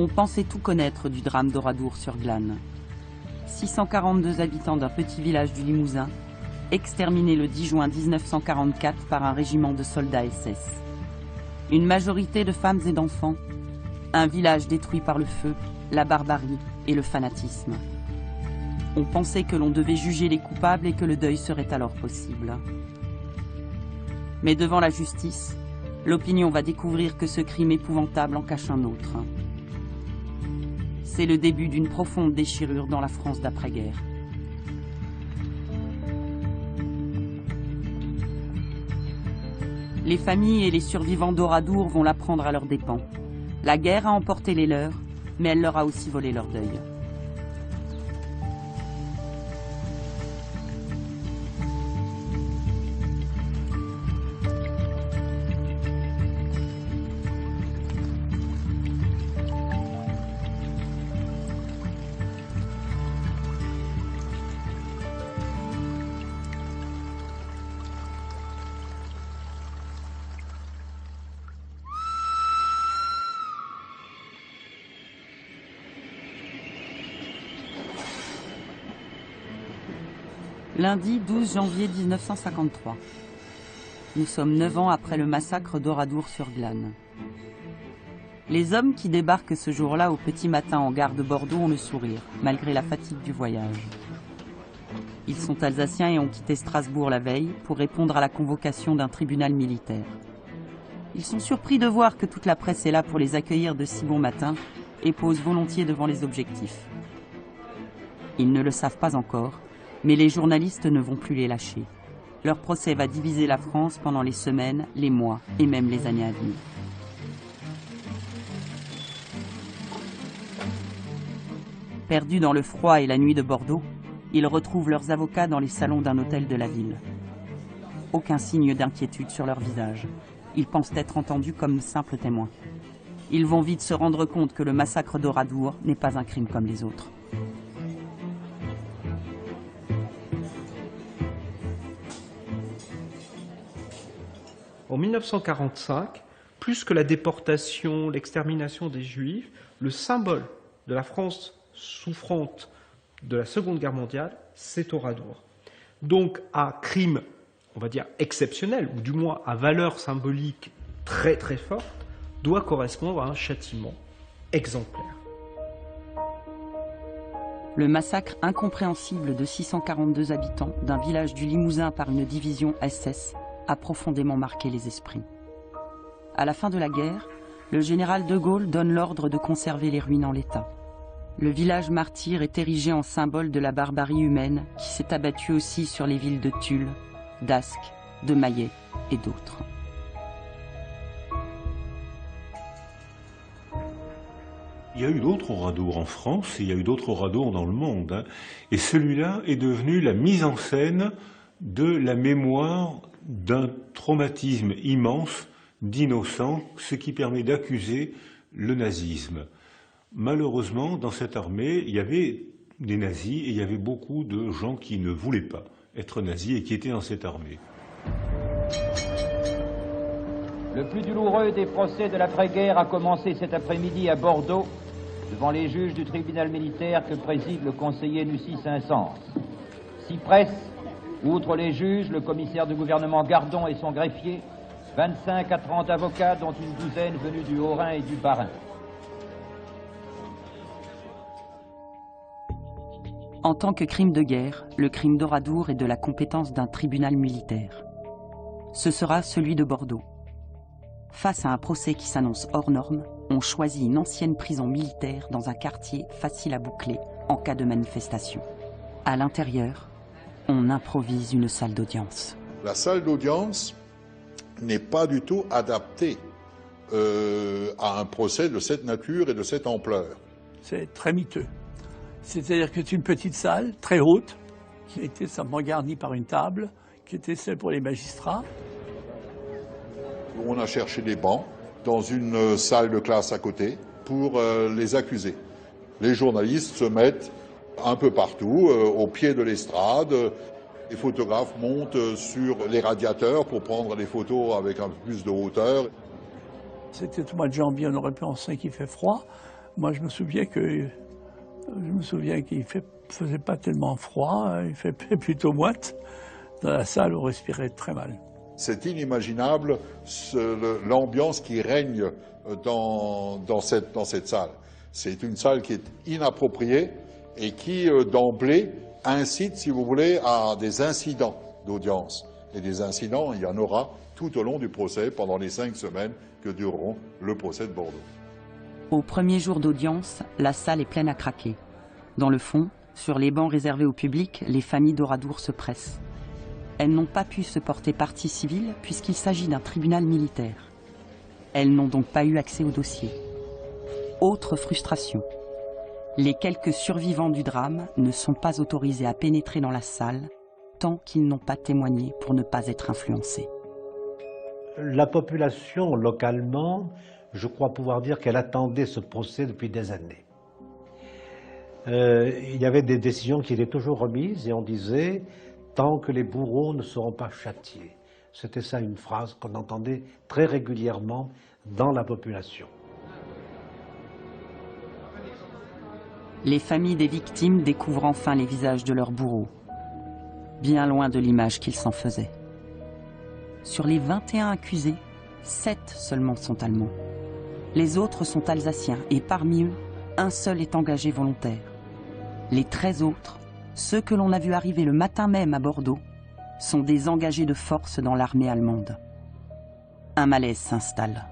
On pensait tout connaître du drame d'Oradour-sur-Glane. 642 habitants d'un petit village du Limousin, exterminés le 10 juin 1944 par un régiment de soldats SS. Une majorité de femmes et d'enfants, un village détruit par le feu, la barbarie et le fanatisme. On pensait que l'on devait juger les coupables et que le deuil serait alors possible. Mais devant la justice, l'opinion va découvrir que ce crime épouvantable en cache un autre. C'est le début d'une profonde déchirure dans la France d'après-guerre. Les familles et les survivants d'Oradour vont l'apprendre à leurs dépens. La guerre a emporté les leurs, mais elle leur a aussi volé leur deuil. Lundi 12 janvier 1953. Nous sommes 9 ans après le massacre d'Oradour-sur-Glane. Les hommes qui débarquent ce jour-là au petit matin en gare de Bordeaux ont le sourire, malgré la fatigue du voyage. Ils sont alsaciens et ont quitté Strasbourg la veille pour répondre à la convocation d'un tribunal militaire. Ils sont surpris de voir que toute la presse est là pour les accueillir de si bon matin et posent volontiers devant les objectifs. Ils ne le savent pas encore, mais les journalistes ne vont plus les lâcher. Leur procès va diviser la France pendant les semaines, les mois et même les années à venir. Perdus dans le froid et la nuit de Bordeaux, ils retrouvent leurs avocats dans les salons d'un hôtel de la ville. Aucun signe d'inquiétude sur leur visage. Ils pensent être entendus comme simples témoins. Ils vont vite se rendre compte que le massacre d'Oradour n'est pas un crime comme les autres. En 1945, plus que la déportation, l'extermination des Juifs, le symbole de la France souffrante de la Seconde Guerre mondiale, c'est Oradour. Donc à crime, on va dire exceptionnel, ou du moins à valeur symbolique très très forte, doit correspondre à un châtiment exemplaire. Le massacre incompréhensible de 642 habitants d'un village du Limousin par une division SS a profondément marqué les esprits. À la fin de la guerre, le général de Gaulle donne l'ordre de conserver les ruines en l'état. Le village martyr est érigé en symbole de la barbarie humaine qui s'est abattue aussi sur les villes de Tulle, d'Ascq, de Maillet et d'autres. Il y a eu d'autres Oradours en France et il y a eu d'autres Oradours dans le monde. Et celui-là est devenu la mise en scène de la mémoire d'un traumatisme immense d'innocents, ce qui permet d'accuser le nazisme. Malheureusement, dans cette armée, il y avait des nazis et il y avait beaucoup de gens qui ne voulaient pas être nazis et qui étaient dans cette armée. Le plus douloureux des procès de l'après-guerre a commencé cet après-midi à Bordeaux, devant les juges du tribunal militaire que préside le conseiller Nucy Saint-Saëns. 6 presses, outre les juges, le commissaire de gouvernement Gardon et son greffier, 25 à 30 avocats, dont une douzaine venus du Haut-Rhin et du Bas-Rhin. En tant que crime de guerre, le crime d'Oradour est de la compétence d'un tribunal militaire. Ce sera celui de Bordeaux. Face à un procès qui s'annonce hors norme, on choisit une ancienne prison militaire dans un quartier facile à boucler en cas de manifestation. À l'intérieur, on improvise une salle d'audience. La salle d'audience n'est pas du tout adaptée à un procès de cette nature et de cette ampleur. C'est très miteux. C'est-à-dire que c'est une petite salle, très haute, qui était simplement garnie par une table, qui était celle pour les magistrats. On a cherché des bancs dans une salle de classe à côté pour les accusés. Les journalistes se mettent un peu partout, au pied de l'estrade. Les photographes montent sur les radiateurs pour prendre des photos avec un peu plus de hauteur. C'était au mois de janvier, on aurait pensé qu'il fait froid. Moi, je me souviens qu'il faisait pas tellement froid, il fait plutôt moite. Dans la salle, on respirait très mal. C'est inimaginable l'ambiance qui règne dans cette salle. C'est une salle qui est inappropriée et qui, d'emblée, incite, si vous voulez, à des incidents d'audience. Et des incidents, il y en aura tout au long du procès, pendant les 5 semaines que dureront le procès de Bordeaux. Au premier jour d'audience, la salle est pleine à craquer. Dans le fond, sur les bancs réservés au public, les familles d'Oradour se pressent. Elles n'ont pas pu se porter partie civile puisqu'il s'agit d'un tribunal militaire. Elles n'ont donc pas eu accès au dossier. Autre frustration. Les quelques survivants du drame ne sont pas autorisés à pénétrer dans la salle tant qu'ils n'ont pas témoigné pour ne pas être influencés. La population, localement, je crois pouvoir dire qu'elle attendait ce procès depuis des années. Il y avait des décisions qui étaient toujours remises et on disait « tant que les bourreaux ne seront pas châtiés ». C'était ça une phrase qu'on entendait très régulièrement dans la population. Les familles des victimes découvrent enfin les visages de leurs bourreaux, bien loin de l'image qu'ils s'en faisaient. Sur les 21 accusés, 7 seulement sont allemands. Les autres sont alsaciens et parmi eux, un seul est engagé volontaire. Les 13 autres, ceux que l'on a vus arriver le matin même à Bordeaux, sont des engagés de force dans l'armée allemande. Un malaise s'installe.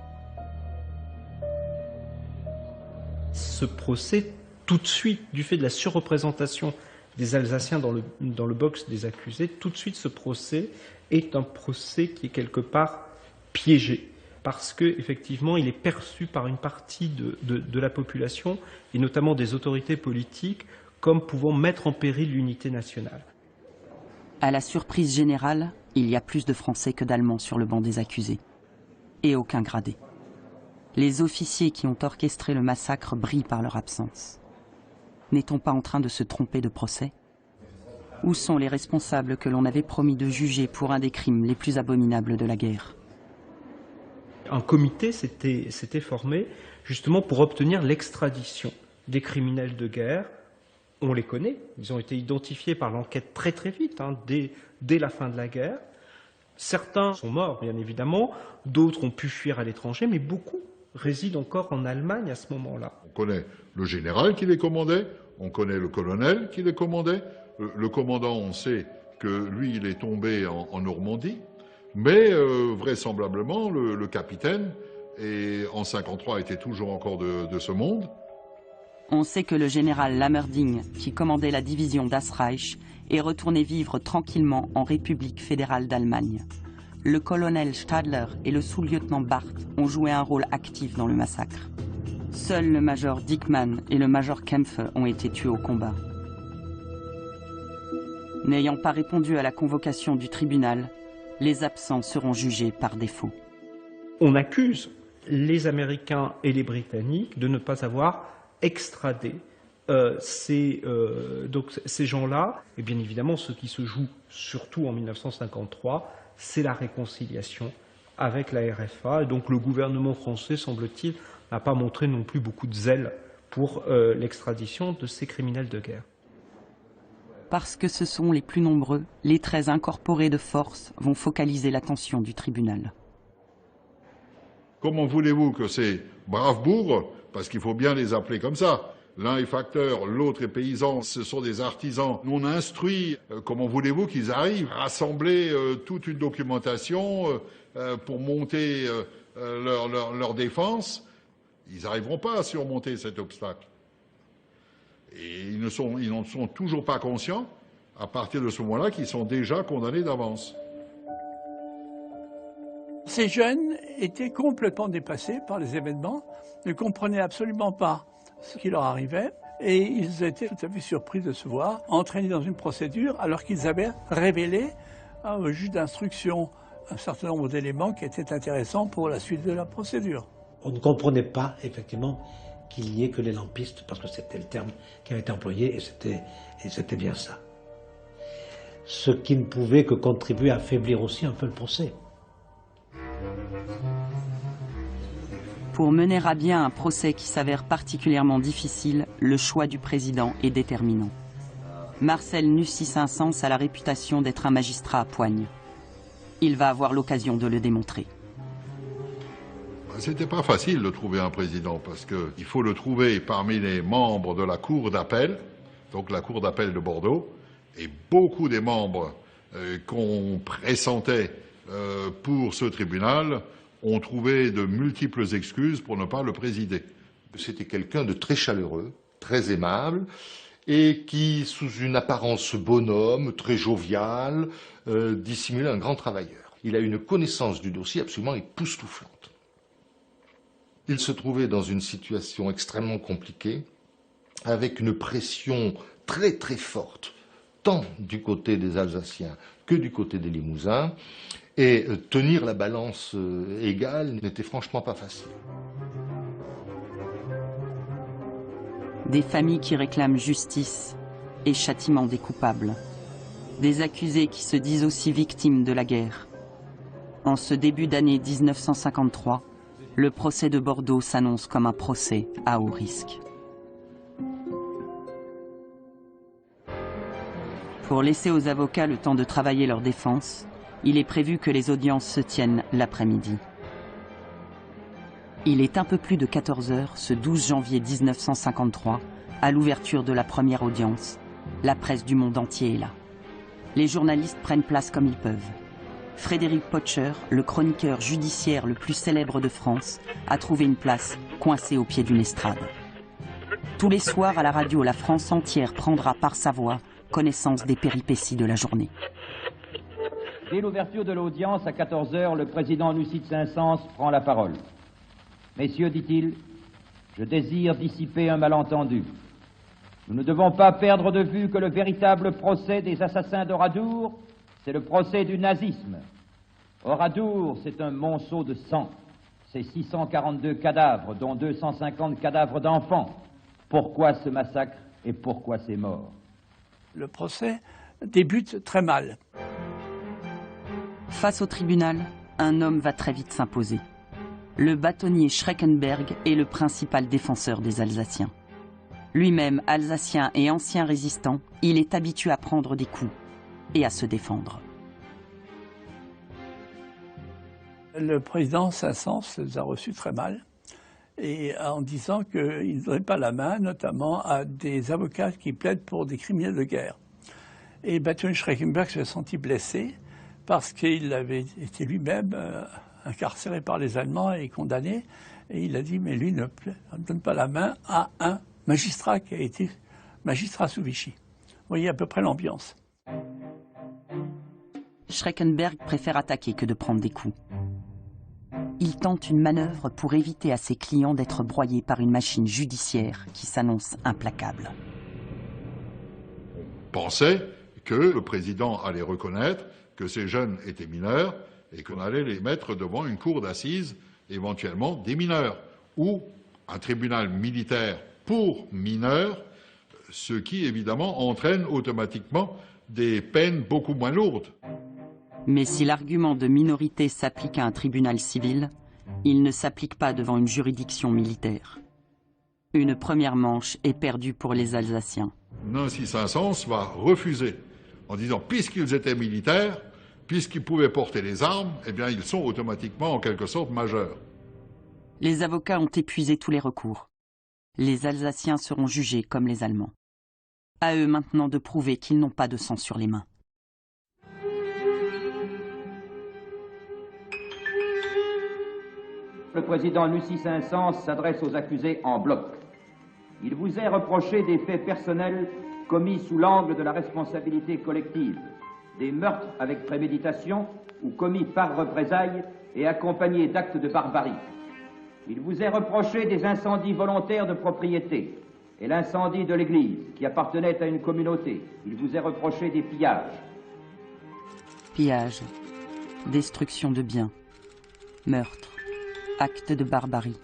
Ce procès, tout de suite, du fait de la surreprésentation des Alsaciens dans le box des accusés, tout de suite ce procès est un procès qui est quelque part piégé. Parce qu'effectivement, il est perçu par une partie de la population, et notamment des autorités politiques, comme pouvant mettre en péril l'unité nationale. À la surprise générale, il y a plus de Français que d'Allemands sur le banc des accusés. Et aucun gradé. Les officiers qui ont orchestré le massacre brillent par leur absence. N'est-on pas en train de se tromper de procès? Où sont les responsables que l'on avait promis de juger pour un des crimes les plus abominables de la guerre? Un comité s'était formé justement pour obtenir l'extradition des criminels de guerre. On les connaît, ils ont été identifiés par l'enquête très très vite, dès la fin de la guerre. Certains sont morts, bien évidemment, d'autres ont pu fuir à l'étranger, mais beaucoup résident encore en Allemagne à ce moment-là. On connaît le général qui les commandait, on connaît le colonel qui les commandait. Le commandant, on sait que lui, il est tombé en Normandie, mais vraisemblablement, le capitaine, et en 1953, était toujours encore de ce monde. On sait que le général Lammerding, qui commandait la division Das Reich, est retourné vivre tranquillement en République fédérale d'Allemagne. Le colonel Stadler et le sous-lieutenant Barth ont joué un rôle actif dans le massacre. Seuls le major Dickmann et le major Kempfe ont été tués au combat. N'ayant pas répondu à la convocation du tribunal, les absents seront jugés par défaut. On accuse les Américains et les Britanniques de ne pas avoir extradé ces gens-là. Et bien évidemment, ce qui se joue surtout en 1953, c'est la réconciliation avec la RFA. Et donc le gouvernement français, semble-t-il, n'a pas montré non plus beaucoup de zèle pour l'extradition de ces criminels de guerre. Parce que ce sont les plus nombreux, les 13 incorporés de force vont focaliser l'attention du tribunal. Comment voulez-vous que ces braves bougres, parce qu'il faut bien les appeler comme ça, l'un est facteur, l'autre est paysan, ce sont des artisans non instruits, comment voulez-vous qu'ils arrivent à rassembler toute une documentation pour monter leur défense? Ils n'arriveront pas à surmonter cet obstacle. Et ils n'en sont toujours pas conscients, à partir de ce moment-là, qu'ils sont déjà condamnés d'avance. Ces jeunes étaient complètement dépassés par les événements, ne comprenaient absolument pas ce qui leur arrivait, et ils étaient tout à fait surpris de se voir entraînés dans une procédure alors qu'ils avaient révélé au juge d'instruction un certain nombre d'éléments qui étaient intéressants pour la suite de la procédure. On ne comprenait pas, effectivement, qu'il n'y ait que les lampistes, parce que c'était le terme qui avait été employé, et c'était bien ça. Ce qui ne pouvait que contribuer à affaiblir aussi un peu le procès. Pour mener à bien un procès qui s'avère particulièrement difficile, le choix du président est déterminant. Marcel Nussy-Saint-Saëns a la réputation d'être un magistrat à poigne. Il va avoir l'occasion de le démontrer. C'était pas facile de trouver un président parce qu'il faut le trouver parmi les membres de la cour d'appel, donc la cour d'appel de Bordeaux, et beaucoup des membres qu'on pressentait pour ce tribunal ont trouvé de multiples excuses pour ne pas le présider. C'était quelqu'un de très chaleureux, très aimable, et qui, sous une apparence bonhomme, très jovial, dissimulait un grand travailleur. Il a une connaissance du dossier absolument époustouflante. Il se trouvait dans une situation extrêmement compliquée, avec une pression très très forte, tant du côté des Alsaciens que du côté des Limousins, et tenir la balance égale n'était franchement pas facile. Des familles qui réclament justice et châtiment des coupables. Des accusés qui se disent aussi victimes de la guerre. En ce début d'année 1953, le procès de Bordeaux s'annonce comme un procès à haut risque. Pour laisser aux avocats le temps de travailler leur défense, il est prévu que les audiences se tiennent l'après-midi. Il est un peu plus de 14 heures ce 12 janvier 1953, à l'ouverture de la première audience. La presse du monde entier est là. Les journalistes prennent place comme ils peuvent. Frédéric Potcher, le chroniqueur judiciaire le plus célèbre de France, a trouvé une place coincée au pied d'une estrade. Tous les soirs à la radio, la France entière prendra par sa voix connaissance des péripéties de la journée. Dès l'ouverture de l'audience, à 14 heures, le président Nussy-Saint-Saëns prend la parole. « Messieurs, dit-il, je désire dissiper un malentendu. Nous ne devons pas perdre de vue que le véritable procès des assassins d'Oradour, c'est le procès du nazisme. Oradour, c'est un monceau de sang. C'est 642 cadavres, dont 250 cadavres d'enfants. Pourquoi ce massacre et pourquoi ces morts ?» Le procès débute très mal. Face au tribunal, un homme va très vite s'imposer. Le bâtonnier Schreckenberg est le principal défenseur des Alsaciens. Lui-même alsacien et ancien résistant, il est habitué à prendre des coups et à se défendre. Le président Saint-Saëns les a reçus très mal, et en disant qu'il ne donnait pas la main, notamment à des avocats qui plaident pour des criminels de guerre. Et le bâtonnier Schreckenberg s'est senti blessé parce qu'il avait été lui-même incarcéré par les Allemands et condamné. Et il a dit, mais lui ne donne pas la main à un magistrat qui a été magistrat sous Vichy. Vous voyez à peu près l'ambiance. Schreckenberg préfère attaquer que de prendre des coups. Il tente une manœuvre pour éviter à ses clients d'être broyés par une machine judiciaire qui s'annonce implacable. On pensait que le président allait reconnaître que ces jeunes étaient mineurs et qu'on allait les mettre devant une cour d'assises, éventuellement des mineurs, ou un tribunal militaire pour mineurs, ce qui évidemment entraîne automatiquement des peines beaucoup moins lourdes. Mais si l'argument de minorité s'applique à un tribunal civil, il ne s'applique pas devant une juridiction militaire. Une première manche est perdue pour les Alsaciens. Nussy-Saint-Saëns va refuser en disant puisqu'ils étaient militaires, puisqu'ils pouvaient porter les armes, eh bien ils sont automatiquement en quelque sorte majeurs. Les avocats ont épuisé tous les recours. Les Alsaciens seront jugés comme les Allemands. À eux maintenant de prouver qu'ils n'ont pas de sang sur les mains. Le président Nussy-Saint-Saëns s'adresse aux accusés en bloc. Il vous est reproché des faits personnels commis sous l'angle de la responsabilité collective, des meurtres avec préméditation ou commis par représailles et accompagnés d'actes de barbarie. Il vous est reproché des incendies volontaires de propriété et l'incendie de l'église qui appartenait à une communauté. Il vous est reproché des pillages. Pillage, destruction de biens, meurtre, acte de barbarie.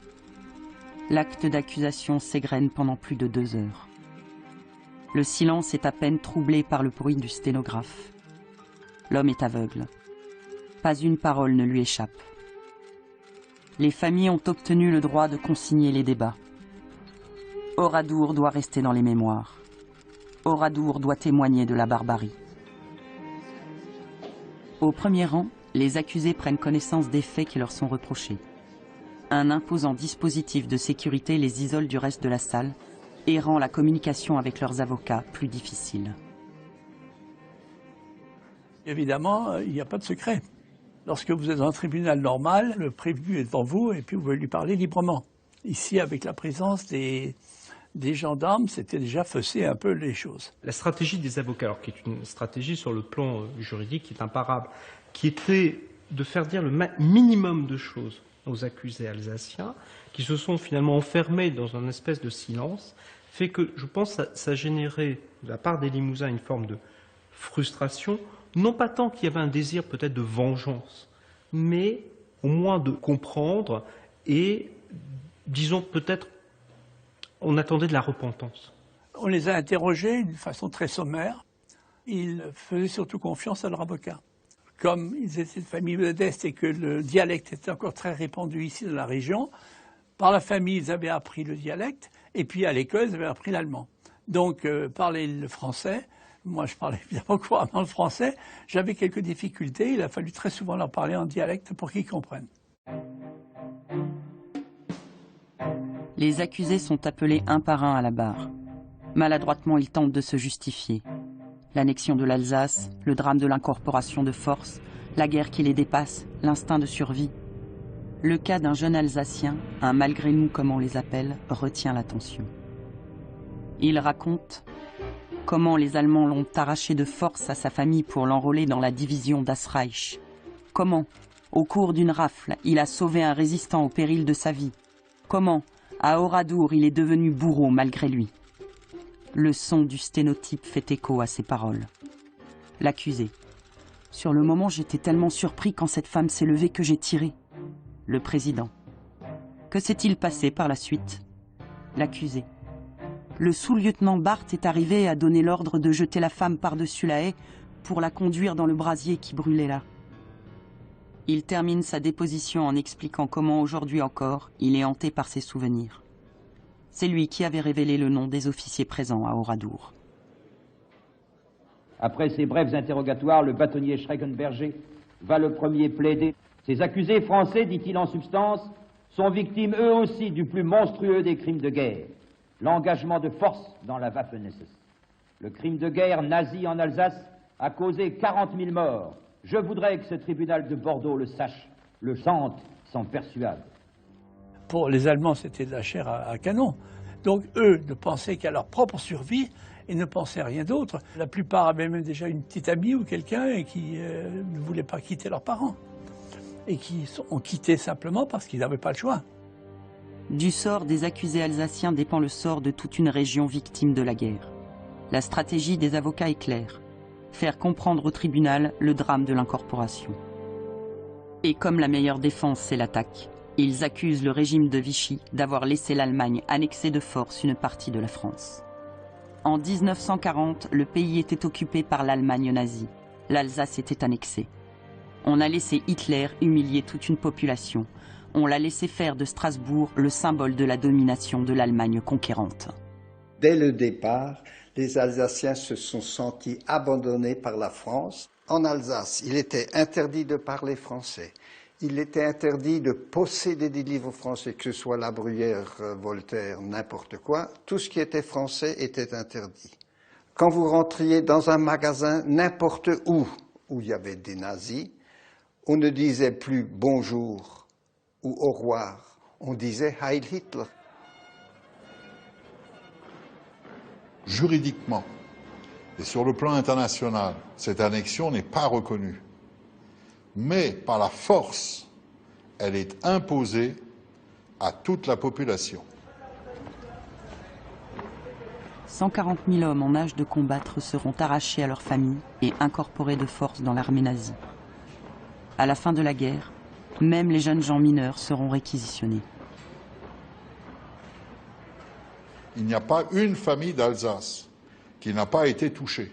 L'acte d'accusation s'égrène pendant plus de 2 heures. Le silence est à peine troublé par le bruit du sténographe. « L'homme est aveugle. Pas une parole ne lui échappe. les familles ont obtenu le droit de consigner les débats. Oradour doit rester dans les mémoires. Oradour doit témoigner de la barbarie. Au premier rang, les accusés prennent connaissance des faits qui leur sont reprochés. Un imposant dispositif de sécurité les isole du reste de la salle et rend la communication avec leurs avocats plus difficile. Évidemment, il n'y a pas de secret. Lorsque vous êtes dans un tribunal normal, le prévenu est devant vous et puis vous pouvez lui parler librement. Ici, avec la présence des gendarmes, c'était déjà fausser un peu les choses. La stratégie des avocats, alors qui est une stratégie sur le plan juridique qui est imparable, qui était de faire dire le minimum de choses aux accusés alsaciens, qui se sont finalement enfermés dans un espèce de silence, fait que je pense que ça générait de la part des Limousins une forme de frustration, non pas tant qu'il y avait un désir peut-être de vengeance, mais au moins de comprendre et, disons peut-être, on attendait de la repentance. On les a interrogés d'une façon très sommaire. Ils faisaient surtout confiance à leur avocat. Comme ils étaient de famille modeste et que le dialecte était encore très répandu ici dans la région, par la famille, ils avaient appris le dialecte, et puis à l'école, ils avaient appris l'allemand. Donc, parler le français, moi je parlais évidemment couramment le français, j'avais quelques difficultés, il a fallu très souvent leur parler en dialecte pour qu'ils comprennent. Les accusés sont appelés un par un à la barre. Maladroitement, ils tentent de se justifier. L'annexion de l'Alsace, le drame de l'incorporation de force, la guerre qui les dépasse, l'instinct de survie. Le cas d'un jeune Alsacien, un malgré nous comme on les appelle, retient l'attention. Il raconte comment les Allemands l'ont arraché de force à sa famille pour l'enrôler dans la division Das Reich. Comment, au cours d'une rafle, il a sauvé un résistant au péril de sa vie. Comment, à Oradour, il est devenu bourreau malgré lui. Le son du sténotype fait écho à ses paroles. L'accusé. Sur le moment, j'étais tellement surpris quand cette femme s'est levée que j'ai tiré. Le président. Que s'est-il passé par la suite? L'accusé. Le sous-lieutenant Barth est arrivé et a donné l'ordre de jeter la femme par-dessus la haie pour la conduire dans le brasier qui brûlait là. Il termine sa déposition en expliquant comment aujourd'hui encore, il est hanté par ses souvenirs. C'est lui qui avait révélé le nom des officiers présents à Oradour. Après ces brefs interrogatoires, le bâtonnier Schreckenberger va le premier plaider. Ces accusés français, dit-il en substance, sont victimes eux aussi du plus monstrueux des crimes de guerre, l'engagement de force dans la Waffen-SS. Le crime de guerre nazi en Alsace a causé 40 000 morts. Je voudrais que ce tribunal de Bordeaux le sache, le chante, s'en persuade. Pour les Allemands, c'était de la chair à canon. Donc eux ne pensaient qu'à leur propre survie et ne pensaient à rien d'autre. La plupart avaient même déjà une petite amie ou quelqu'un qui ne voulait pas quitter leurs parents et qui ont quitté simplement parce qu'ils n'avaient pas le choix. Du sort des accusés alsaciens dépend le sort de toute une région victime de la guerre. La stratégie des avocats est claire. Faire comprendre au tribunal le drame de l'incorporation. Et comme la meilleure défense, c'est l'attaque, ils accusent le régime de Vichy d'avoir laissé l'Allemagne annexer de force une partie de la France. En 1940, le pays était occupé par l'Allemagne nazie. L'Alsace était annexée. On a laissé Hitler humilier toute une population. On l'a laissé faire de Strasbourg le symbole de la domination de l'Allemagne conquérante. Dès le départ, les Alsaciens se sont sentis abandonnés par la France. En Alsace, il était interdit de parler français. Il était interdit de posséder des livres français, que ce soit La Bruyère, Voltaire, n'importe quoi. Tout ce qui était français était interdit. Quand vous rentriez dans un magasin, n'importe où il y avait des nazis, on ne disait plus bonjour ou au revoir, on disait Heil Hitler. Juridiquement et sur le plan international, cette annexion n'est pas reconnue. Mais par la force, elle est imposée à toute la population. 140 000 hommes en âge de combattre seront arrachés à leur famille et incorporés de force dans l'armée nazie. À la fin de la guerre, même les jeunes gens mineurs seront réquisitionnés. Il n'y a pas une famille d'Alsace qui n'a pas été touchée.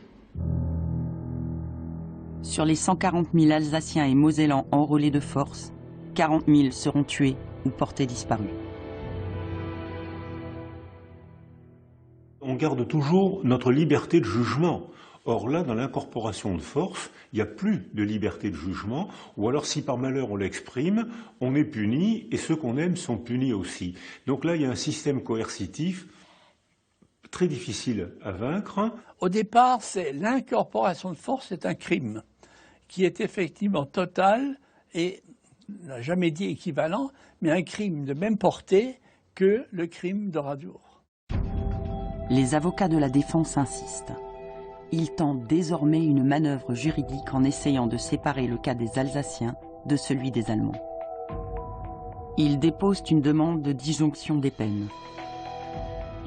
Sur les 140 000 Alsaciens et Mosellans enrôlés de force, 40 000 seront tués ou portés disparus. On garde toujours notre liberté de jugement. Or là, dans l'incorporation de force, il n'y a plus de liberté de jugement, ou alors si par malheur on l'exprime, on est puni, et ceux qu'on aime sont punis aussi. Donc là, il y a un système coercitif très difficile à vaincre. Au départ, l'incorporation de force, c'est un crime qui est effectivement total et, on n'a jamais dit équivalent, mais un crime de même portée que le crime d'Oradour. Les avocats de la défense insistent. Ils tentent désormais une manœuvre juridique en essayant de séparer le cas des Alsaciens de celui des Allemands. Ils déposent une demande de disjonction des peines.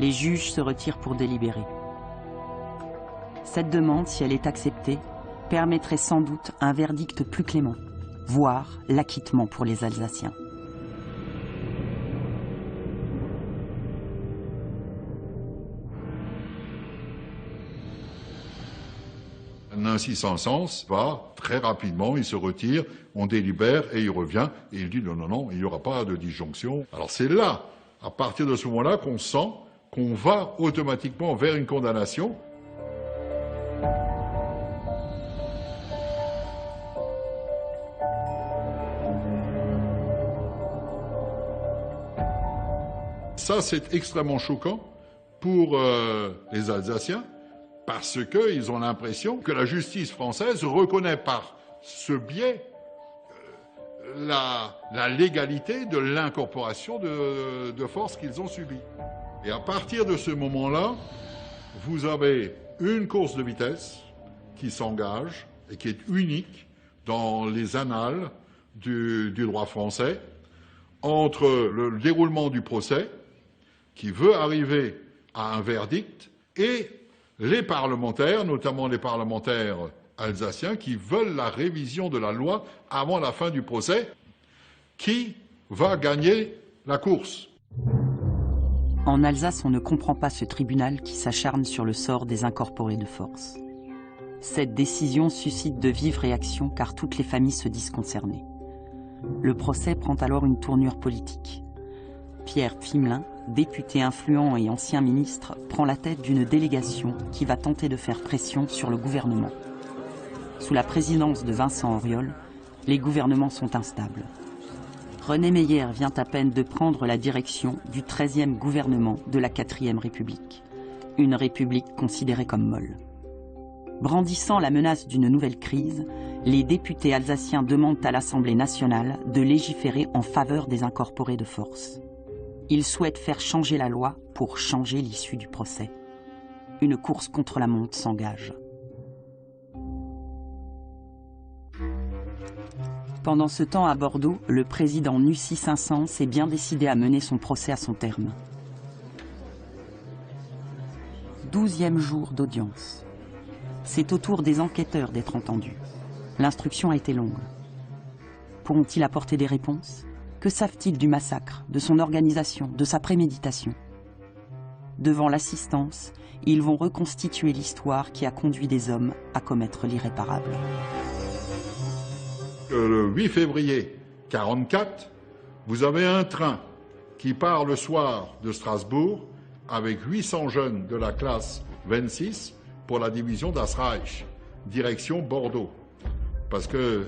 Les juges se retirent pour délibérer. Cette demande, si elle est acceptée, permettrait sans doute un verdict plus clément, voire l'acquittement pour les Alsaciens. Nancy Saint-Saëns va très rapidement, il se retire, on délibère et il revient et il dit non, non, non, il n'y aura pas de disjonction. Alors c'est là, à partir de ce moment-là, qu'on sent qu'on va automatiquement vers une condamnation. Ça, c'est extrêmement choquant pour les Alsaciens, parce qu'ils ont l'impression que la justice française reconnaît par ce biais la légalité de l'incorporation de force qu'ils ont subie. Et à partir de ce moment-là, vous avez une course de vitesse qui s'engage et qui est unique dans les annales du droit français entre le déroulement du procès, qui veut arriver à un verdict, et les parlementaires, notamment les parlementaires alsaciens, qui veulent la révision de la loi avant la fin du procès, qui va gagner la course. En Alsace, on ne comprend pas ce tribunal qui s'acharne sur le sort des incorporés de force. Cette décision suscite de vives réactions car toutes les familles se disent concernées. Le procès prend alors une tournure politique. Pierre Pfimelin, député influent et ancien ministre, prend la tête d'une délégation qui va tenter de faire pression sur le gouvernement. Sous la présidence de Vincent Auriol, les gouvernements sont instables. René Meyer vient à peine de prendre la direction du 13e gouvernement de la 4e République, une république considérée comme molle. Brandissant la menace d'une nouvelle crise, les députés alsaciens demandent à l'Assemblée nationale de légiférer en faveur des incorporés de force. Ils souhaitent faire changer la loi pour changer l'issue du procès. Une course contre la montre s'engage. Pendant ce temps, à Bordeaux, le président Nucy Saint-Saëns est bien décidé à mener son procès à son terme. 12e jour d'audience. C'est au tour des enquêteurs d'être entendus. L'instruction a été longue. Pourront-ils apporter des réponses ? Que savent-ils du massacre, de son organisation, de sa préméditation ? Devant l'assistance, ils vont reconstituer l'histoire qui a conduit des hommes à commettre l'irréparable. Le 8 février 1944, vous avez un train qui part le soir de Strasbourg avec 800 jeunes de la classe 26 pour la division Das Reich, direction Bordeaux. Parce que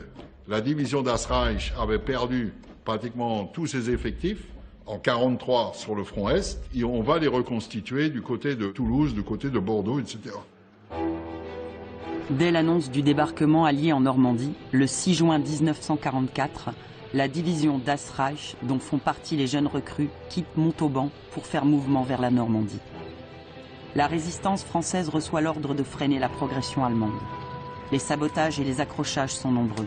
la division Das Reich avait perdu pratiquement tous ses effectifs en 1943 sur le front Est, et on va les reconstituer du côté de Toulouse, du côté de Bordeaux, etc. Dès l'annonce du débarquement allié en Normandie, le 6 juin 1944, la division Das Reich, dont font partie les jeunes recrues, quitte Montauban pour faire mouvement vers la Normandie. La résistance française reçoit l'ordre de freiner la progression allemande. Les sabotages et les accrochages sont nombreux.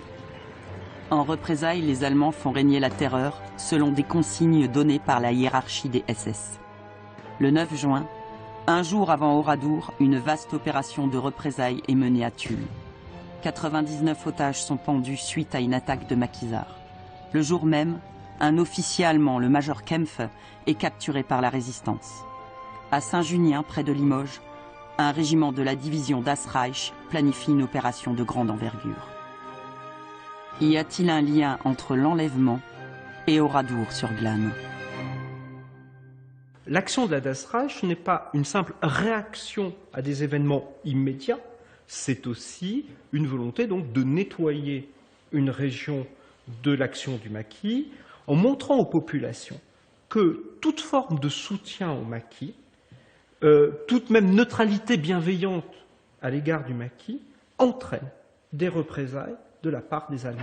En représailles, les Allemands font régner la terreur selon des consignes données par la hiérarchie des SS. Le 9 juin, un jour avant Oradour, une vaste opération de représailles est menée à Tulle. 99 otages sont pendus suite à une attaque de maquisards. Le jour même, un officier allemand, le major Kempf, est capturé par la résistance. À Saint-Junien, près de Limoges, un régiment de la division Das Reich planifie une opération de grande envergure. Y a-t-il un lien entre l'enlèvement et Oradour-sur-Glane. L'action de la Das Reich n'est pas une simple réaction à des événements immédiats, c'est aussi une volonté donc de nettoyer une région de l'action du maquis en montrant aux populations que toute forme de soutien au maquis, toute même neutralité bienveillante à l'égard du maquis, entraîne des représailles de la part des Allemands.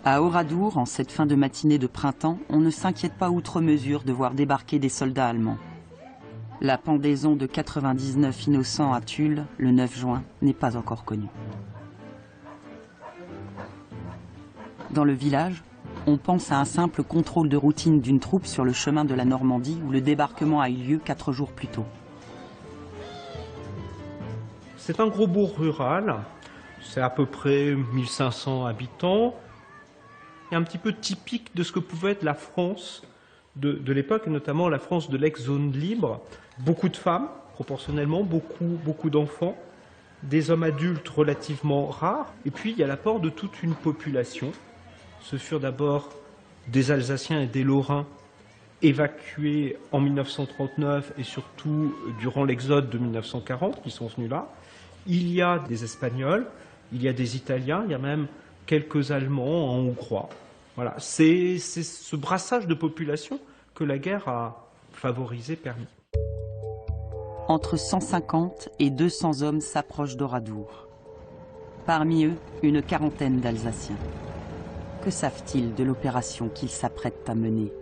À Oradour, en cette fin de matinée de printemps, on ne s'inquiète pas outre mesure de voir débarquer des soldats allemands. La pendaison de 99 innocents à Tulle, le 9 juin, n'est pas encore connue. Dans le village, on pense à un simple contrôle de routine d'une troupe sur le chemin de la Normandie où le débarquement a eu lieu 4 jours plus tôt. C'est un gros bourg rural, c'est à peu près 1500 habitants, et un petit peu typique de ce que pouvait être la France de l'époque, et notamment la France de l'ex-zone libre. Beaucoup de femmes, proportionnellement, beaucoup d'enfants, des hommes adultes relativement rares, et puis il y a l'apport de toute une population. Ce furent d'abord des Alsaciens et des Lorrains évacués en 1939 et surtout durant l'exode de 1940 qui sont venus là. Il y a des Espagnols, il y a des Italiens, il y a même quelques Allemands en hongrois. Voilà, c'est ce brassage de population que la guerre a favorisé, permis. Entre 150 et 200 hommes s'approchent d'Oradour. Parmi eux, une quarantaine d'Alsaciens. Que savent-ils de l'opération qu'ils s'apprêtent à mener?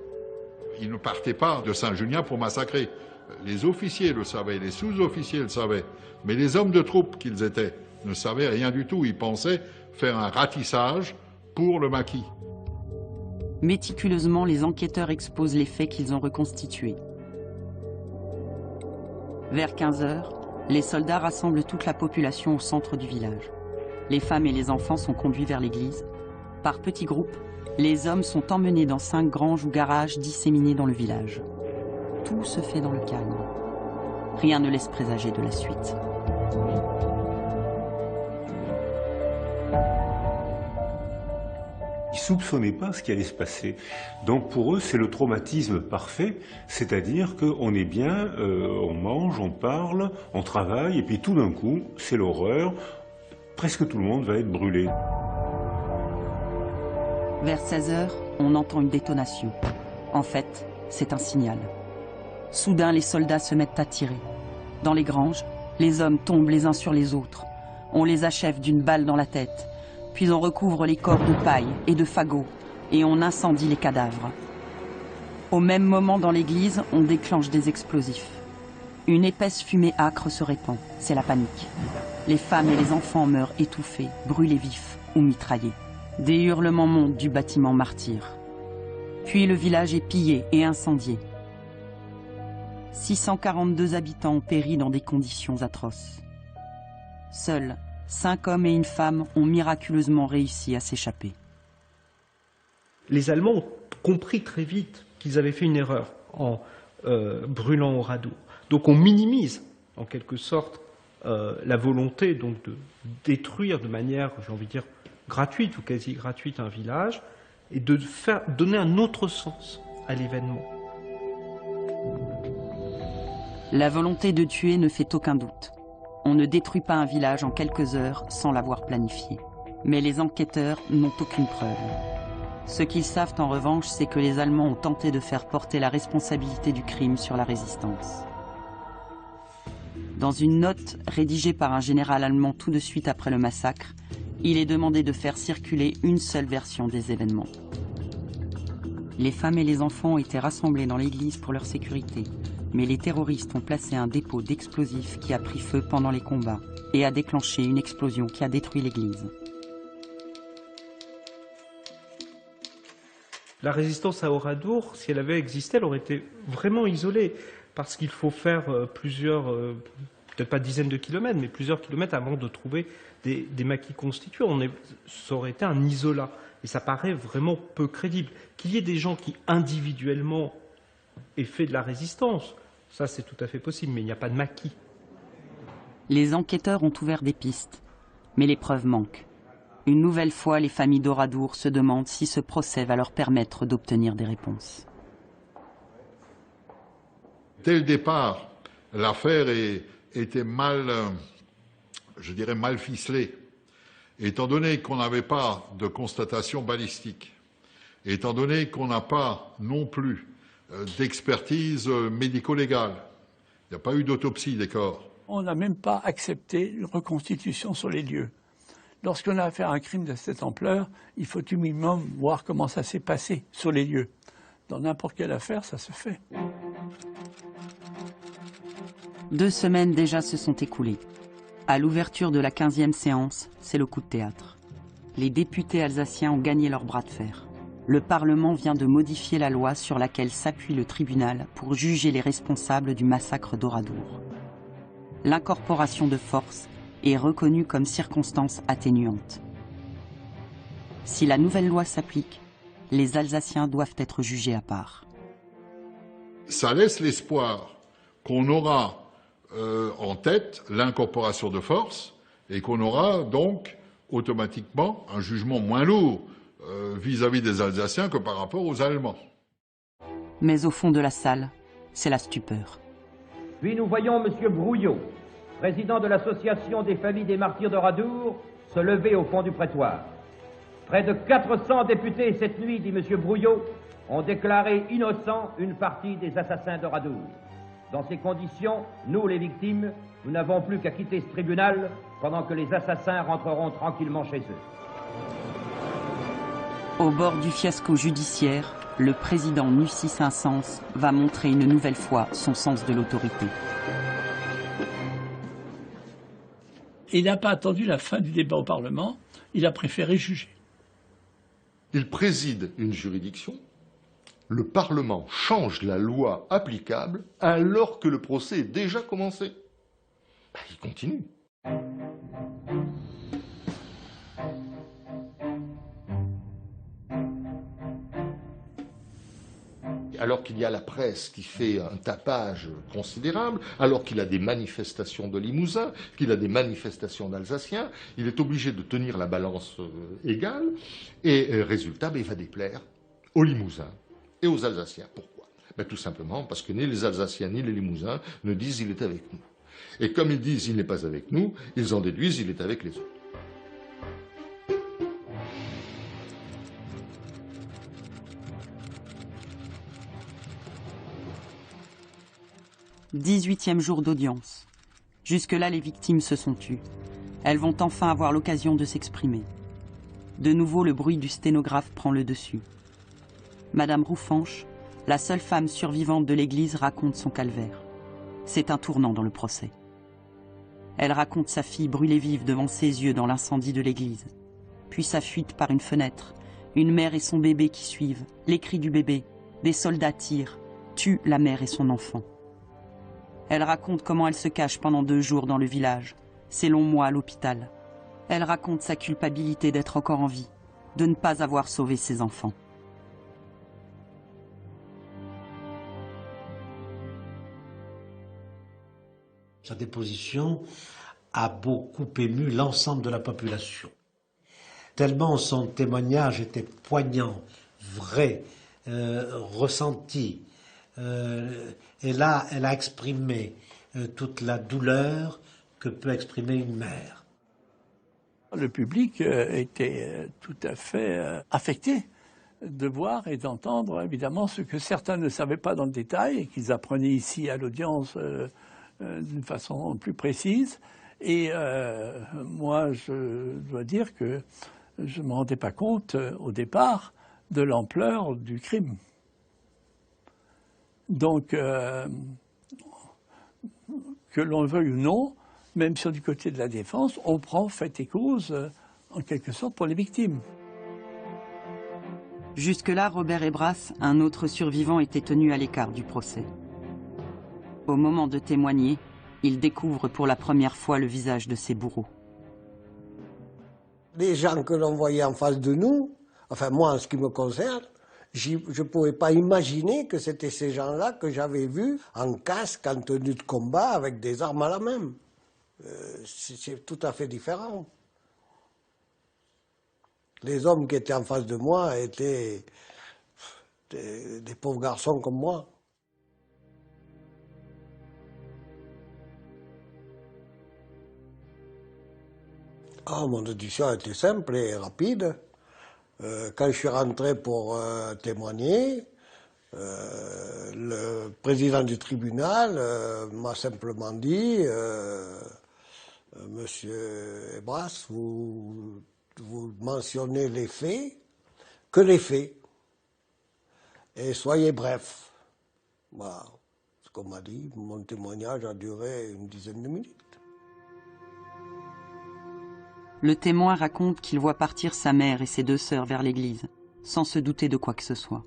Ils ne partaient pas de Saint-Junien pour massacrer. Les officiers le savaient, les sous-officiers le savaient, mais les hommes de troupe qu'ils étaient ne savaient rien du tout. Ils pensaient faire un ratissage pour le maquis. Méticuleusement, les enquêteurs exposent les faits qu'ils ont reconstitués. Vers 15 heures, les soldats rassemblent toute la population au centre du village. Les femmes et les enfants sont conduits vers l'église. Par petits groupes, les hommes sont emmenés dans 5 granges ou garages disséminés dans le village. Tout se fait dans le calme. Rien ne laisse présager de la suite. Ils ne soupçonnaient pas ce qui allait se passer. Donc pour eux, c'est le traumatisme parfait, c'est-à-dire qu'on est bien, on mange, on parle, on travaille, et puis tout d'un coup, c'est l'horreur, presque tout le monde va être brûlé. Vers 16 heures, on entend une détonation. En fait, c'est un signal. Soudain, les soldats se mettent à tirer. Dans les granges, les hommes tombent les uns sur les autres. On les achève d'une balle dans la tête. Puis on recouvre les corps de paille et de fagots, et on incendie les cadavres. Au même moment, dans l'église, on déclenche des explosifs. Une épaisse fumée âcre se répand, c'est la panique. Les femmes et les enfants meurent étouffés, brûlés vifs ou mitraillés. Des hurlements montent du bâtiment martyr. Puis le village est pillé et incendié. 642 habitants ont péri dans des conditions atroces. Seuls 5 hommes et une femme ont miraculeusement réussi à s'échapper. Les Allemands ont compris très vite qu'ils avaient fait une erreur en brûlant Oradour. Donc on minimise en quelque sorte la volonté donc, de détruire de manière, j'ai envie de dire, gratuite ou quasi gratuite un village et de donner un autre sens à l'événement. La volonté de tuer ne fait aucun doute. On ne détruit pas un village en quelques heures sans l'avoir planifié. Mais les enquêteurs n'ont aucune preuve. Ce qu'ils savent en revanche, c'est que les Allemands ont tenté de faire porter la responsabilité du crime sur la résistance. Dans une note rédigée par un général allemand tout de suite après le massacre, il est demandé de faire circuler une seule version des événements. Les femmes et les enfants ont été rassemblés dans l'église pour leur sécurité, mais les terroristes ont placé un dépôt d'explosifs qui a pris feu pendant les combats et a déclenché une explosion qui a détruit l'église. La résistance à Oradour, si elle avait existé, elle aurait été vraiment isolée, parce qu'il faut faire plusieurs, peut-être pas dizaines de kilomètres, mais plusieurs kilomètres avant de trouver des maquis constitués. Ça aurait été un isolat, et ça paraît vraiment peu crédible. Qu'il y ait des gens qui individuellement aient fait de la résistance, ça c'est tout à fait possible, mais il n'y a pas de maquis. Les enquêteurs ont ouvert des pistes, mais les preuves manquent. Une nouvelle fois, les familles d'Oradour se demandent si ce procès va leur permettre d'obtenir des réponses. Dès le départ, l'affaire était mal, je dirais, mal ficelée. Étant donné qu'on n'avait pas de constatation balistique, étant donné qu'on n'a pas non plus d'expertise médico-légale, il n'y a pas eu d'autopsie des corps. On n'a même pas accepté une reconstitution sur les lieux. Lorsqu'on a affaire à un crime de cette ampleur, il faut au minimum voir comment ça s'est passé sur les lieux. Dans n'importe quelle affaire, ça se fait. 2 semaines déjà se sont écoulées. À l'ouverture de la 15e séance, c'est le coup de théâtre. Les députés alsaciens ont gagné leur bras de fer. Le Parlement vient de modifier la loi sur laquelle s'appuie le tribunal pour juger les responsables du massacre d'Oradour. L'incorporation de force est reconnue comme circonstance atténuante. Si la nouvelle loi s'applique, les Alsaciens doivent être jugés à part. Ça laisse l'espoir qu'on aura en tête l'incorporation de force et qu'on aura donc automatiquement un jugement moins lourd vis-à-vis des Alsaciens que par rapport aux Allemands. Mais au fond de la salle, c'est la stupeur. Puis nous voyons M. Brouillot, président de l'association des familles des martyrs d'Oradour, se lever au fond du prétoire. Près de 400 députés cette nuit, dit M. Brouillot, ont déclaré innocent une partie des assassins d'Oradour. Dans ces conditions, nous, les victimes, nous n'avons plus qu'à quitter ce tribunal pendant que les assassins rentreront tranquillement chez eux. Au bord du fiasco judiciaire, le président Nucy Saint-Saëns va montrer une nouvelle fois son sens de l'autorité. Il n'a pas attendu la fin du débat au Parlement, il a préféré juger. Il préside une juridiction, le Parlement change la loi applicable alors que le procès est déjà commencé. Il continue. Alors qu'il y a la presse qui fait un tapage considérable, alors qu'il a des manifestations de Limousin, qu'il a des manifestations d'Alsaciens, il est obligé de tenir la balance égale, et résultat, il va déplaire aux Limousins et aux Alsaciens. Pourquoi? Tout simplement parce que ni les Alsaciens ni les Limousins ne disent « il est avec nous ». Et comme ils disent « il n'est pas avec nous », ils en déduisent « il est avec les autres ». 18e jour d'audience. Jusque-là, les victimes se sont tues. Elles vont enfin avoir l'occasion de s'exprimer. De nouveau, le bruit du sténographe prend le dessus. Madame Roufanche, la seule femme survivante de l'église, raconte son calvaire. C'est un tournant dans le procès. Elle raconte sa fille brûlée vive devant ses yeux dans l'incendie de l'église. Puis sa fuite par une fenêtre, une mère et son bébé qui suivent, les cris du bébé, des soldats tirent, tuent la mère et son enfant. Elle raconte comment elle se cache pendant 2 jours dans le village, ses longs mois à l'hôpital. Elle raconte sa culpabilité d'être encore en vie, de ne pas avoir sauvé ses enfants. Sa déposition a beaucoup ému l'ensemble de la population. Tellement son témoignage était poignant, vrai, ressenti. Et là, elle a exprimé toute la douleur que peut exprimer une mère. Le public était tout à fait affecté de voir et d'entendre évidemment ce que certains ne savaient pas dans le détail et qu'ils apprenaient ici à l'audience d'une façon plus précise. Et moi, je dois dire que je ne me rendais pas compte au départ de l'ampleur du crime. Donc, que l'on le veuille ou non, même sur du côté de la défense, on prend fait et cause, en quelque sorte, pour les victimes. Jusque-là, Robert Hébrasse, un autre survivant, était tenu à l'écart du procès. Au moment de témoigner, il découvre pour la première fois le visage de ses bourreaux. Les gens que l'on voyait en face de nous, enfin moi en ce qui me concerne, je ne pouvais pas imaginer que c'était ces gens-là que j'avais vus en casque, en tenue de combat, avec des armes à la main. C'est tout à fait différent. Les hommes qui étaient en face de moi étaient des pauvres garçons comme moi. Ah, mon audition était simple et rapide. Quand je suis rentré pour témoigner, le président du tribunal m'a simplement dit Monsieur Ebras, vous mentionnez les faits, que les faits, et soyez bref. Voilà, ce qu'on m'a dit, mon témoignage a duré une dizaine de minutes. Le témoin raconte qu'il voit partir sa mère et ses 2 sœurs vers l'église, sans se douter de quoi que ce soit.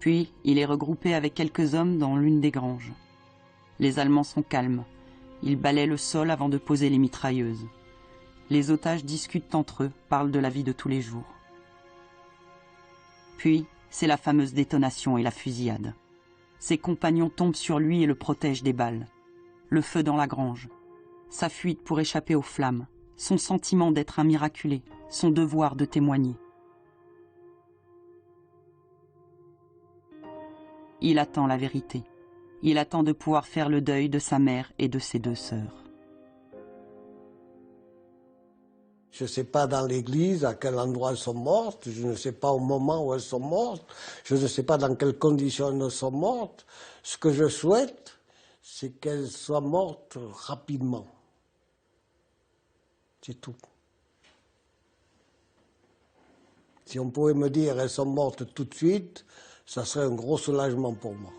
Puis, il est regroupé avec quelques hommes dans l'une des granges. Les Allemands sont calmes. Ils balaient le sol avant de poser les mitrailleuses. Les otages discutent entre eux, parlent de la vie de tous les jours. Puis, c'est la fameuse détonation et la fusillade. Ses compagnons tombent sur lui et le protègent des balles. Le feu dans la grange. Sa fuite pour échapper aux flammes. Son sentiment d'être un miraculé, son devoir de témoigner. Il attend la vérité. Il attend de pouvoir faire le deuil de sa mère et de ses 2 sœurs. Je ne sais pas dans l'église à quel endroit elles sont mortes, je ne sais pas au moment où elles sont mortes, je ne sais pas dans quelles conditions elles sont mortes. Ce que je souhaite, c'est qu'elles soient mortes rapidement. C'est tout. Si on pouvait me dire elles sont mortes tout de suite, ça serait un gros soulagement pour moi.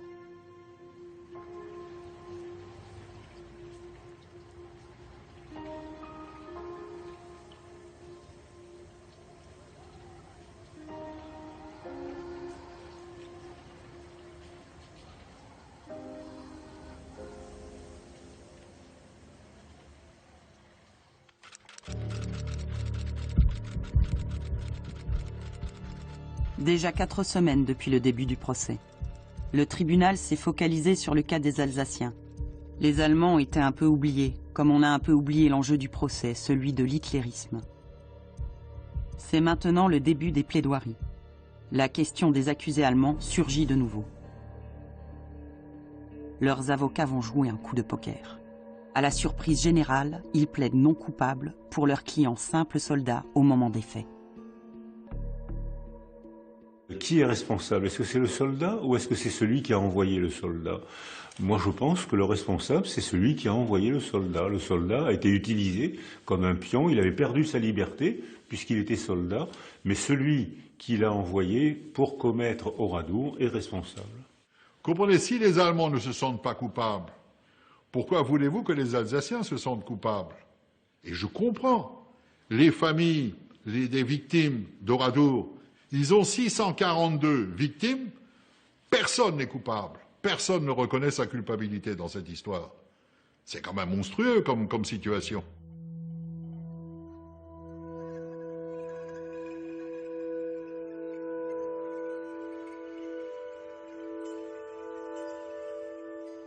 Déjà 4 semaines depuis le début du procès. Le tribunal s'est focalisé sur le cas des Alsaciens. Les Allemands ont été un peu oubliés, comme on a un peu oublié l'enjeu du procès, celui de l'hitlérisme. C'est maintenant le début des plaidoiries. La question des accusés allemands surgit de nouveau. Leurs avocats vont jouer un coup de poker. À la surprise générale, ils plaident non coupables pour leurs clients simples soldats au moment des faits. Qui est responsable? Est-ce que c'est le soldat ou est-ce que c'est celui qui a envoyé le soldat? Moi, je pense que le responsable, c'est celui qui a envoyé le soldat. Le soldat a été utilisé comme un pion, il avait perdu sa liberté puisqu'il était soldat, mais celui qui l'a envoyé pour commettre Oradour est responsable. Comprenez, si les Allemands ne se sentent pas coupables, pourquoi voulez-vous que les Alsaciens se sentent coupables? Et je comprends. Les familles des victimes d'Oradour, ils ont 642 victimes, personne n'est coupable. Personne ne reconnaît sa culpabilité dans cette histoire. C'est quand même monstrueux comme situation.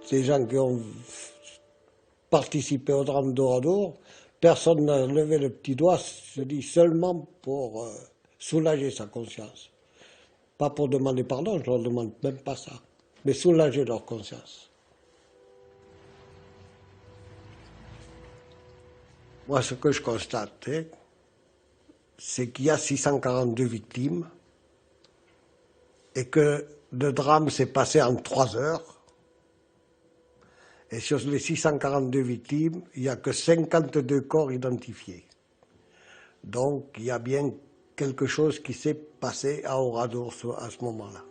Ces gens qui ont participé au drame d'Oradour, personne n'a levé le petit doigt, je dis seulement pour soulager sa conscience. Pas pour demander pardon, je ne leur demande même pas ça, mais soulager leur conscience. Moi, ce que je constate, c'est qu'il y a 642 victimes et que le drame s'est passé en 3 heures. Et sur les 642 victimes, il n'y a que 52 corps identifiés. Donc, il y a bien quelque chose qui s'est passé à Oradour à ce moment-là.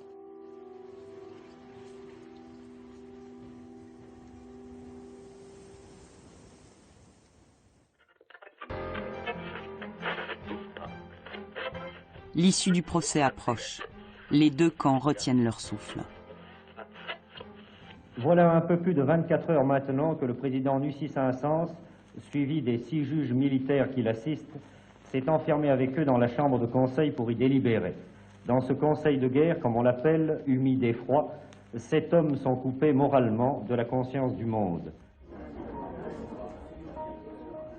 L'issue du procès approche. Les 2 camps retiennent leur souffle. Voilà un peu plus de 24 heures maintenant que le président Nucís Insens, suivi des 6 juges militaires qui l'assistent, s'est enfermé avec eux dans la chambre de conseil pour y délibérer. Dans ce conseil de guerre, comme on l'appelle, humide et froid, 7 hommes sont coupés moralement de la conscience du monde.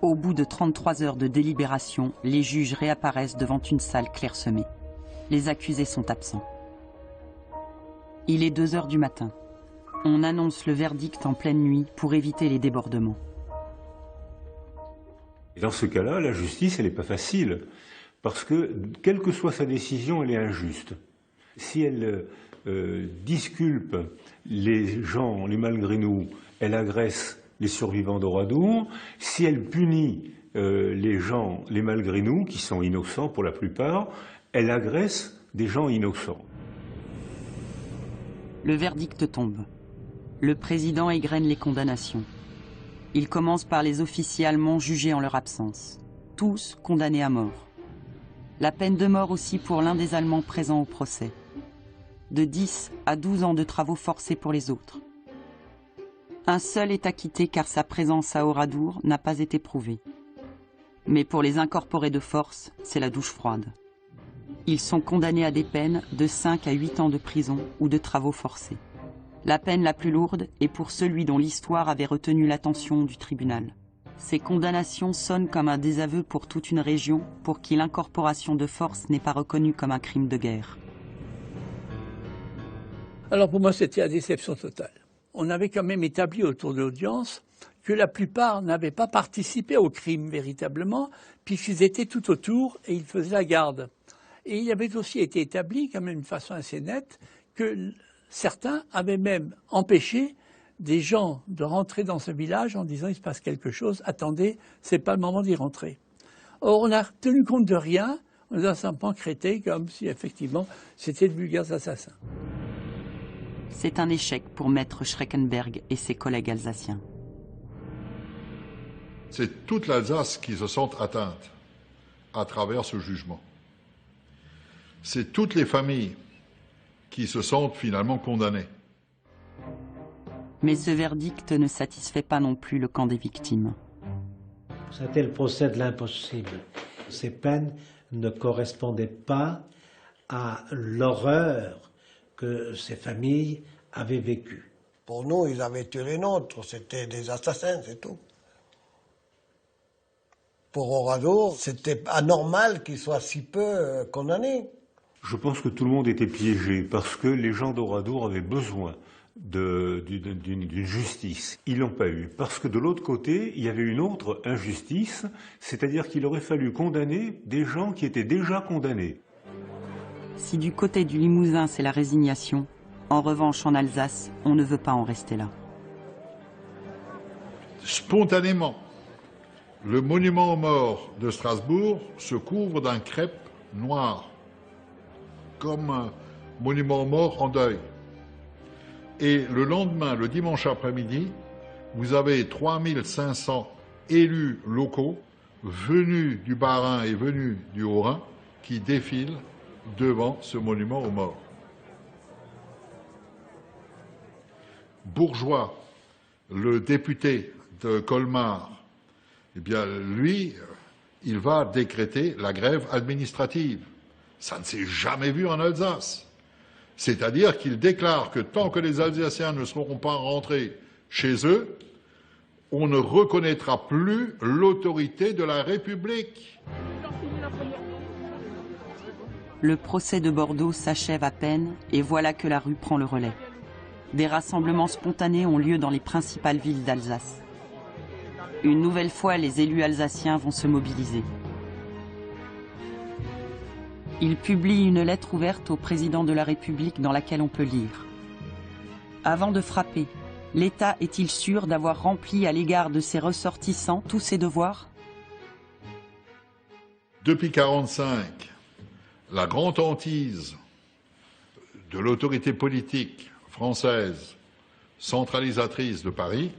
Au bout de 33 heures de délibération, les juges réapparaissent devant une salle clairsemée. Les accusés sont absents. Il est 2 heures du matin. On annonce le verdict en pleine nuit pour éviter les débordements. Et dans ce cas-là, la justice, elle n'est pas facile, parce que, quelle que soit sa décision, elle est injuste. Si elle disculpe les gens, les malgré nous, elle agresse les survivants d'Oradour. Si elle punit les gens, les malgré nous, qui sont innocents pour la plupart, elle agresse des gens innocents. Le verdict tombe. Le président égrène les condamnations. Il commence par les officiers allemands jugés en leur absence. Tous condamnés à mort. La peine de mort aussi pour l'un des Allemands présents au procès. De 10 à 12 ans de travaux forcés pour les autres. Un seul est acquitté car sa présence à Oradour n'a pas été prouvée. Mais pour les incorporés de force, c'est la douche froide. Ils sont condamnés à des peines de 5 à 8 ans de prison ou de travaux forcés. La peine la plus lourde est pour celui dont l'histoire avait retenu l'attention du tribunal. Ces condamnations sonnent comme un désaveu pour toute une région pour qui l'incorporation de force n'est pas reconnue comme un crime de guerre. Alors pour moi, c'était la déception totale. On avait quand même établi autour de l'audience que la plupart n'avaient pas participé au crime véritablement, puisqu'ils étaient tout autour et ils faisaient la garde. Et il avait aussi été établi, quand même d'une façon assez nette, que certains avaient même empêché des gens de rentrer dans ce village en disant « il se passe quelque chose, attendez, c'est pas le moment d'y rentrer ». Or, on n'a tenu compte de rien, on nous a simplement traité comme si effectivement c'était de vulgaires assassins. C'est un échec pour Maître Schreckenberg et ses collègues alsaciens. C'est toute l'Alsace qui se sent atteinte à travers ce jugement. C'est toutes les familles qui se sentent finalement condamnées. Mais ce verdict ne satisfait pas non plus le camp des victimes. C'était le procès de l'impossible. Ces peines ne correspondaient pas à l'horreur que ces familles avaient vécue. Pour nous, ils avaient tué les nôtres, c'était des assassins, c'est tout. Pour Oradour, c'était anormal qu'ils soient si peu condamnés. Je pense que tout le monde était piégé parce que les gens d'Oradour avaient besoin d'une justice. Ils l'ont pas eu. Parce que de l'autre côté, il y avait une autre injustice, c'est-à-dire qu'il aurait fallu condamner des gens qui étaient déjà condamnés. Si du côté du Limousin, c'est la résignation, en revanche, en Alsace, on ne veut pas en rester là. Spontanément, le monument aux morts de Strasbourg se couvre d'un crêpe noir, comme un monument aux morts en deuil. Et le lendemain, le dimanche après-midi, vous avez 3500 élus locaux venus du Bas-Rhin et venus du Haut-Rhin qui défilent devant ce monument aux morts. Bourgeois, le député de Colmar, eh bien, lui, il va décréter la grève administrative. Ça ne s'est jamais vu en Alsace. C'est-à-dire qu'il déclare que tant que les Alsaciens ne seront pas rentrés chez eux, on ne reconnaîtra plus l'autorité de la République. Le procès de Bordeaux s'achève à peine et voilà que la rue prend le relais. Des rassemblements spontanés ont lieu dans les principales villes d'Alsace. Une nouvelle fois, les élus alsaciens vont se mobiliser. Ils publient une lettre ouverte au président de la République dans laquelle on peut lire. Avant de frapper, l'État est-il sûr d'avoir rempli à l'égard de ses ressortissants tous ses devoirs ? Depuis 1945, la grande hantise de l'autorité politique française centralisatrice de Paris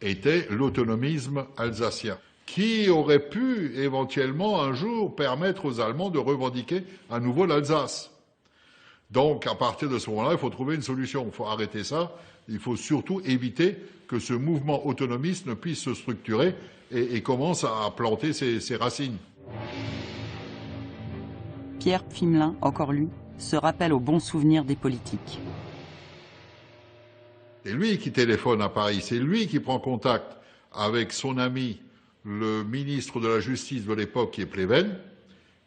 était l'autonomisme alsacien, qui aurait pu éventuellement un jour permettre aux Allemands de revendiquer à nouveau l'Alsace. Donc à partir de ce moment-là, il faut trouver une solution, il faut arrêter ça, il faut surtout éviter que ce mouvement autonomiste ne puisse se structurer et commence à planter ses racines. Pierre Pfimelin, encore lui, se rappelle aux bons souvenirs des politiques. C'est lui qui téléphone à Paris, c'est lui qui prend contact avec son ami le ministre de la Justice de l'époque, qui est Pleven,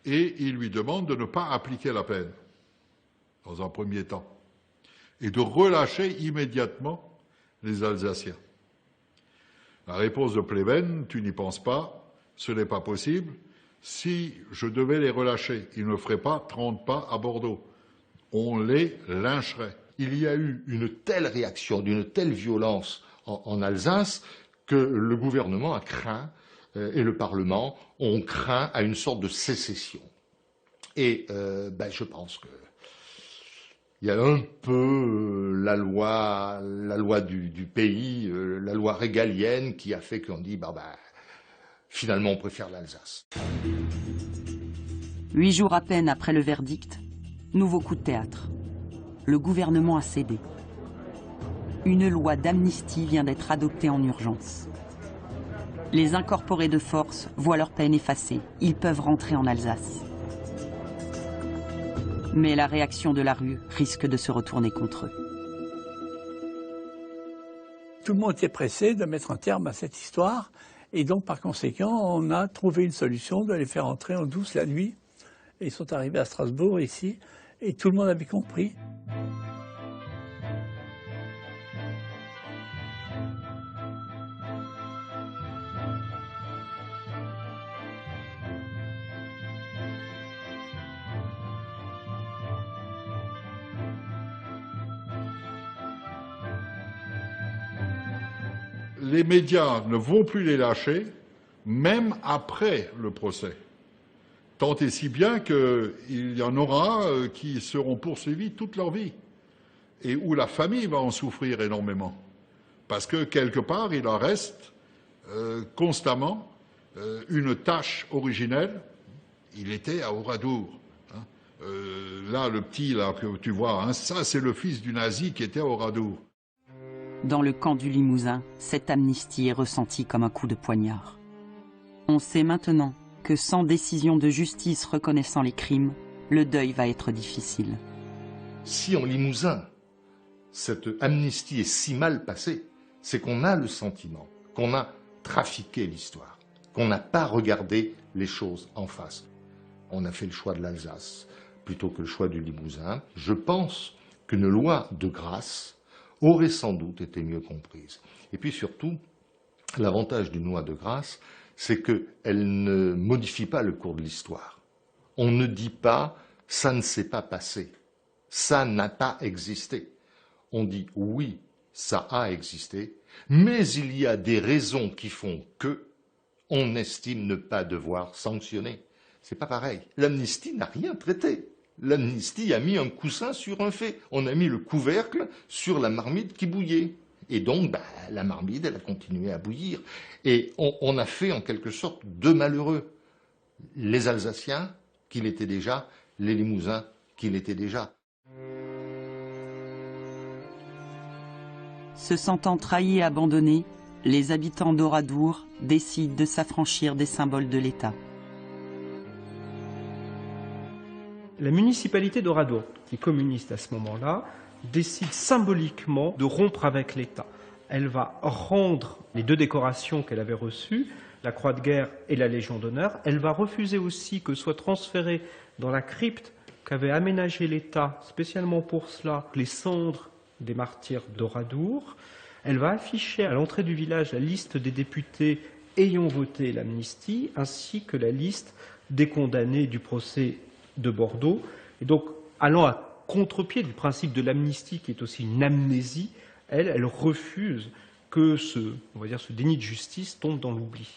et il lui demande de ne pas appliquer la peine, dans un premier temps, et de relâcher immédiatement les Alsaciens. La réponse de Pleven, tu n'y penses pas, ce n'est pas possible. Si je devais les relâcher, ils ne feraient pas 30 pas à Bordeaux. On les lyncherait. Il y a eu une telle réaction, d'une telle violence en Alsace que le gouvernement a craint, et le Parlement ont craint à une sorte de sécession. Et je pense que il y a un peu la loi du pays, la loi régalienne qui a fait qu'on dit finalement on préfère l'Alsace. 8 jours à peine après le verdict, nouveau coup de théâtre. Le gouvernement a cédé. Une loi d'amnistie vient d'être adoptée en urgence. Les incorporés de force voient leur peine effacée. Ils peuvent rentrer en Alsace. Mais la réaction de la rue risque de se retourner contre eux. Tout le monde était pressé de mettre un terme à cette histoire. Et donc, par conséquent, on a trouvé une solution de les faire entrer en douce la nuit. Et ils sont arrivés à Strasbourg, ici, et tout le monde avait compris. Les médias ne vont plus les lâcher, même après le procès. Tant et si bien qu'il y en aura qui seront poursuivis toute leur vie, et où la famille va en souffrir énormément. Parce que, quelque part, il en reste constamment une tâche originelle. Il était à Oradour. Là, le petit là, que tu vois, ça c'est le fils du nazi qui était à Oradour. Dans le camp du Limousin, cette amnistie est ressentie comme un coup de poignard. On sait maintenant que sans décision de justice reconnaissant les crimes, le deuil va être difficile. Si en Limousin, cette amnistie est si mal passée, c'est qu'on a le sentiment qu'on a trafiqué l'histoire, qu'on n'a pas regardé les choses en face. On a fait le choix de l'Alsace plutôt que le choix du Limousin. Je pense qu'une loi de grâce aurait sans doute été mieux comprise. Et puis surtout, l'avantage d'une loi de grâce, c'est qu'elle ne modifie pas le cours de l'histoire. On ne dit pas « ça ne s'est pas passé »,« ça n'a pas existé ». On dit « oui, ça a existé, mais il y a des raisons qui font que on estime ne pas devoir sanctionner ». C'est pas pareil. L'amnistie n'a rien traité. L'amnistie a mis un coussin sur un fait. On a mis le couvercle sur la marmite qui bouillait. Et donc, la marmite, elle a continué à bouillir. Et on a fait en quelque sorte deux malheureux. Les Alsaciens, qui l'étaient déjà, les Limousins, qui l'étaient déjà. Se sentant trahis et abandonnés, les habitants d'Oradour décident de s'affranchir des symboles de l'État. La municipalité d'Oradour, qui est communiste à ce moment-là, décide symboliquement de rompre avec l'État. Elle va rendre les 2 décorations qu'elle avait reçues, la Croix de guerre et la Légion d'honneur. Elle va refuser aussi que soient transférées dans la crypte qu'avait aménagée l'État, spécialement pour cela, les cendres des martyrs d'Oradour. Elle va afficher à l'entrée du village la liste des députés ayant voté l'amnistie, ainsi que la liste des condamnés du procès de Bordeaux, et donc allant à contre-pied du principe de l'amnistie qui est aussi une amnésie, elle refuse que ce déni de justice tombe dans l'oubli.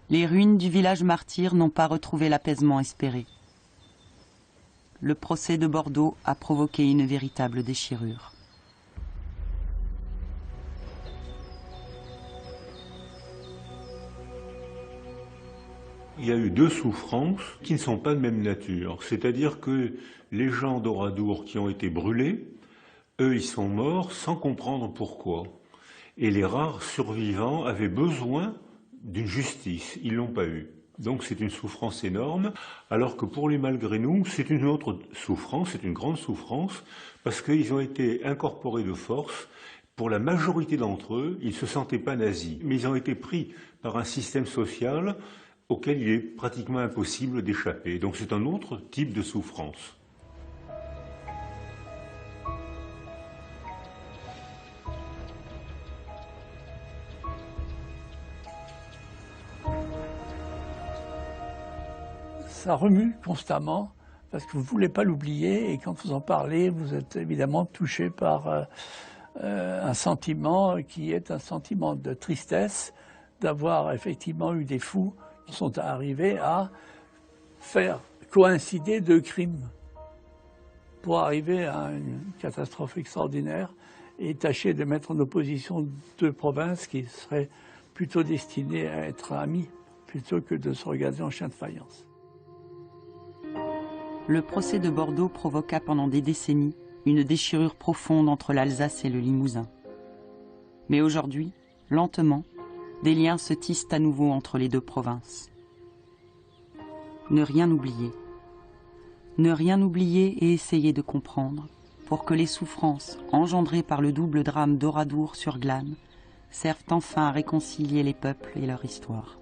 Les ruines du village martyr n'ont pas retrouvé l'apaisement espéré. Le procès de Bordeaux a provoqué une véritable déchirure. Il y a eu 2 souffrances qui ne sont pas de même nature. C'est-à-dire que les gens d'Oradour qui ont été brûlés, eux, ils sont morts sans comprendre pourquoi. Et les rares survivants avaient besoin d'une justice. Ils ne l'ont pas eue. Donc c'est une souffrance énorme, alors que pour les malgré nous, c'est une autre souffrance, c'est une grande souffrance, parce qu'ils ont été incorporés de force Pour la majorité d'entre eux, ils ne se sentaient pas nazis, mais ils ont été pris par un système social auquel il est pratiquement impossible d'échapper. Donc c'est un autre type de souffrance. Ça remue constamment parce que vous ne voulez pas l'oublier et quand vous en parlez, vous êtes évidemment touché par un sentiment qui est un sentiment de tristesse d'avoir effectivement eu des fous qui sont arrivés à faire coïncider deux crimes pour arriver à une catastrophe extraordinaire et tâcher de mettre en opposition deux provinces qui seraient plutôt destinées à être amies plutôt que de se regarder en chien de faïence. Le procès de Bordeaux provoqua pendant des décennies une déchirure profonde entre l'Alsace et le Limousin. Mais aujourd'hui, lentement, des liens se tissent à nouveau entre les deux provinces. Ne rien oublier. Ne rien oublier et essayer de comprendre pour que les souffrances engendrées par le double drame d'Oradour sur Glane servent enfin à réconcilier les peuples et leur histoire.